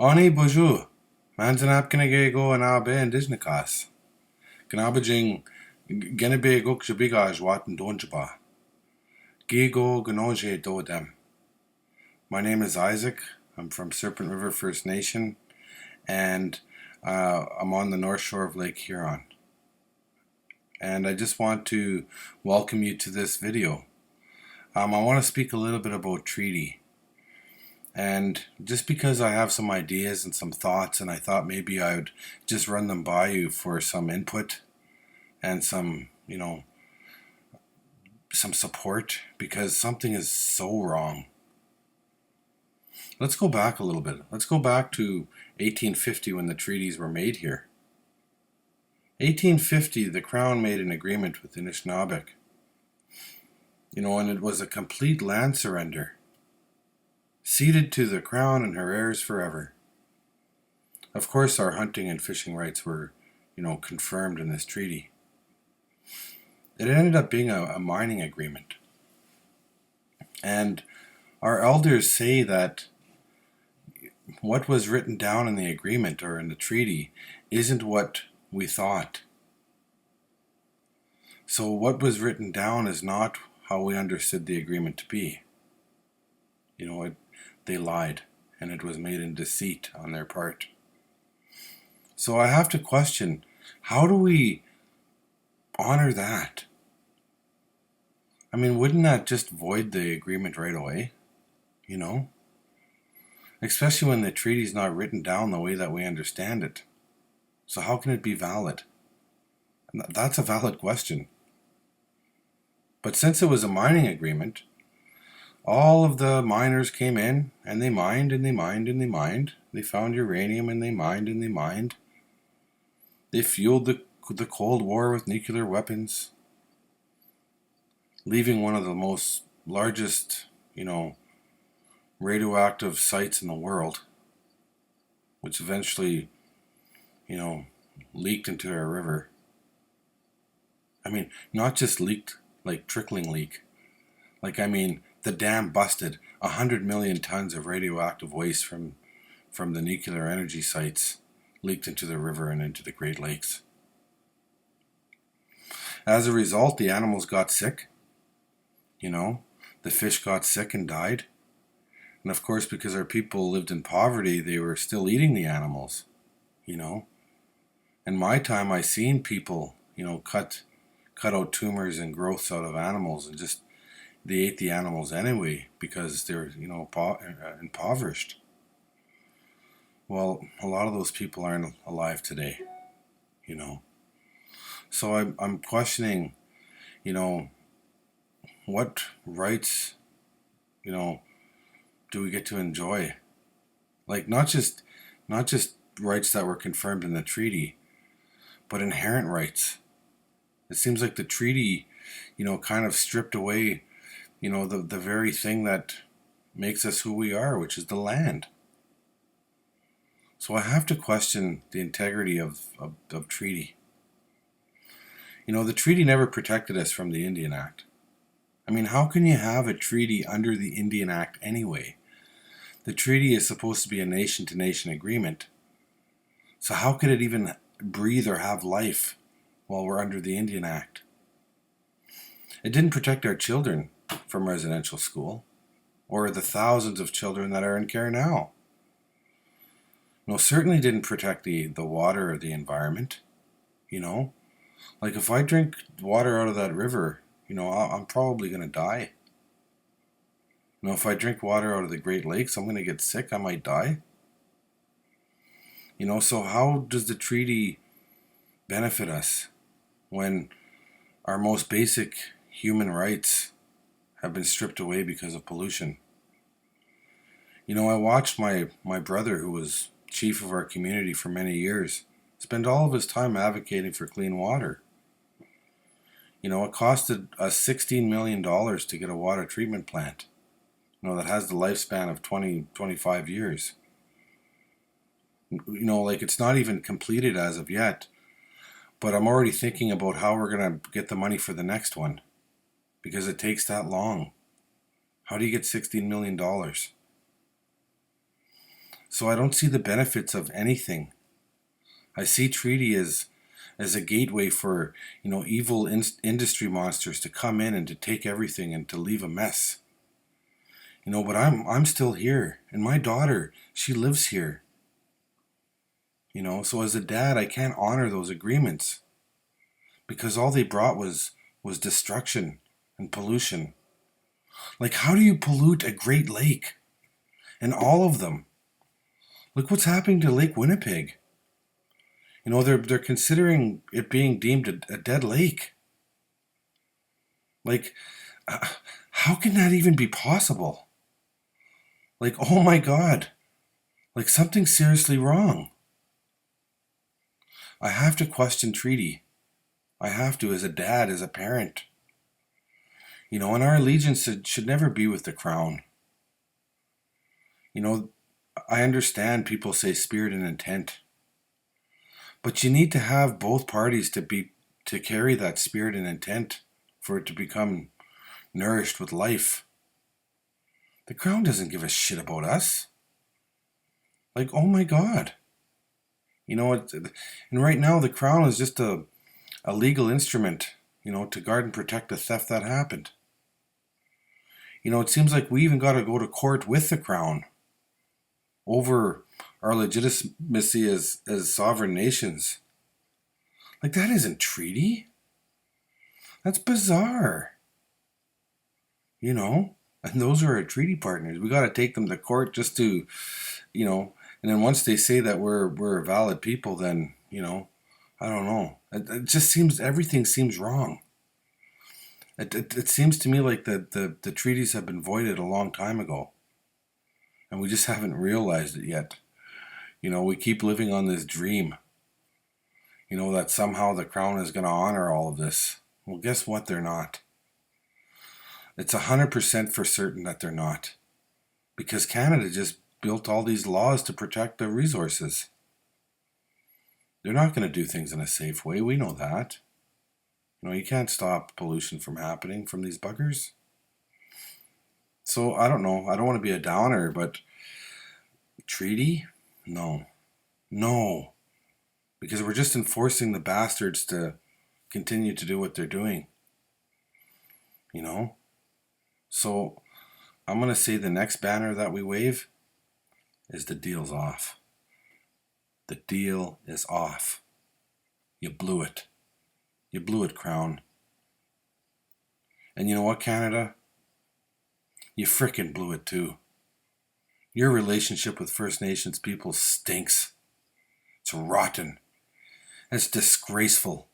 Oni bonjour. Manzanap kinege go anabe indijnikas. Gnabajing genebe gok jabigaj watan donjaba. Gigo gnoje do dem. My name is Isaac. I'm from Serpent River First Nation, and I'm on the north shore of Lake Huron. And I just want to welcome you to this video. I want to speak a little bit about treaty. And just because I have some ideas and some thoughts, and I thought maybe I would just run them by you for some input and some support, because something is so wrong. Let's go back a little bit. Let's go back to 1850 when the treaties were made here. 1850, the Crown made an agreement with Anishinaabeg. And it was a complete land surrender. Ceded to the Crown and her heirs forever. Of course, our hunting and fishing rights were, confirmed in this treaty. It ended up being a mining agreement. And our elders say that what was written down in the agreement or in the treaty isn't what we thought. So what was written down is not how we understood the agreement to be. They lied, and it was made in deceit on their part. So I have to question, how do we honor that? I mean, wouldn't that just void the agreement right away? Especially when the treaty's not written down the way that we understand it. So how can it be valid? And that's a valid question. But since it was a mining agreement, all of the miners came in and they mined and they mined and they mined. They found uranium and they mined and they mined. They fueled the Cold War with nuclear weapons, leaving one of the most largest, radioactive sites in the world, which eventually, leaked into our river. I mean, not just leaked like trickling leak. The dam busted 100 million tons of radioactive waste from the nuclear energy sites leaked into the river and into the Great Lakes. As a result, the animals got sick. The fish got sick and died. And of course, because our people lived in poverty, they were still eating the animals. In my time, I seen people, cut out tumors and growths out of animals, and just they ate the animals anyway because they're impoverished. Well, a lot of those people aren't alive today. So I'm questioning, what rights, do we get to enjoy? Not just rights that were confirmed in the treaty, but inherent rights. It seems like the treaty, kind of stripped away, the very thing that makes us who we are, which is the land. So I have to question the integrity of treaty. The treaty never protected us from the Indian Act. I mean, how can you have a treaty under the Indian Act anyway? The treaty is supposed to be a nation-to-nation agreement. So how could it even breathe or have life while we're under the Indian Act? It didn't protect our children from residential school, or the thousands of children that are in care now. No, certainly didn't protect the water or the environment. If I drink water out of that river, I'm probably going to die. If I drink water out of the Great Lakes, I'm going to get sick, I might die. So how does the treaty benefit us when our most basic human rights have been stripped away because of pollution? I watched my brother, who was chief of our community for many years, spend all of his time advocating for clean water. It costed us $16 million to get a water treatment plant, that has the lifespan of 25 years. It's not even completed as of yet, but I'm already thinking about how we're going to get the money for the next one, because it takes that long. How do you get $16 million? So I don't see the benefits of anything. I see treaty as a gateway for, evil industry monsters to come in and to take everything and to leave a mess. But I'm still here, and my daughter, she lives here. So as a dad, I can't honor those agreements because all they brought was destruction and pollution. Like, how do you pollute a Great Lake and all of them? Look what's happening to Lake Winnipeg. They're considering it being deemed a dead lake. Like, how can that even be possible? Like, oh my God, like something's seriously wrong. I have to question treaty. I have to, as a dad, as a parent. And our allegiance should never be with the crown. I understand people say spirit and intent, but you need to have both parties to carry that spirit and intent for it to become nourished with life. The crown doesn't give a shit about us. Like, oh my God. And right now the crown is just a legal instrument, to guard and protect the theft that happened. It seems like we even got to go to court with the crown over our legitimacy as sovereign nations. Like, that isn't treaty. That's bizarre. And those are our treaty partners. We got to take them to court just to, and then once they say that we're a valid people, then, I don't know. It just seems, everything seems wrong. It seems to me like the treaties have been voided a long time ago. And we just haven't realized it yet. We keep living on this dream, that somehow the crown is going to honor all of this. Well, guess what? They're not. It's 100% for certain that they're not. Because Canada just built all these laws to protect their resources. They're not going to do things in a safe way. We know that. You can't stop pollution from happening from these buggers. So, I don't know. I don't want to be a downer, but treaty? No. No. Because we're just enforcing the bastards to continue to do what they're doing. So, I'm going to say the next banner that we wave is the deal's off. The deal is off. You blew it. You blew it, Crown. And you know what, Canada? You frickin' blew it too. Your relationship with First Nations people stinks. It's rotten. It's disgraceful.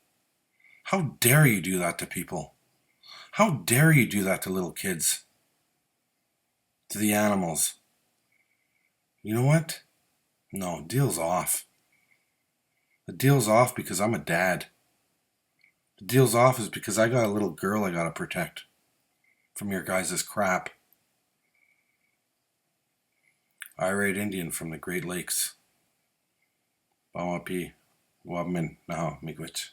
How dare you do that to people? How dare you do that to little kids? To the animals? You know what? No, deal's off. The deal's off because I'm a dad. The deal's off is because I got a little girl I gotta protect from your guys' crap. Irate Indian from the Great Lakes. Bamapi, Wabmin, Naha, Miigwech.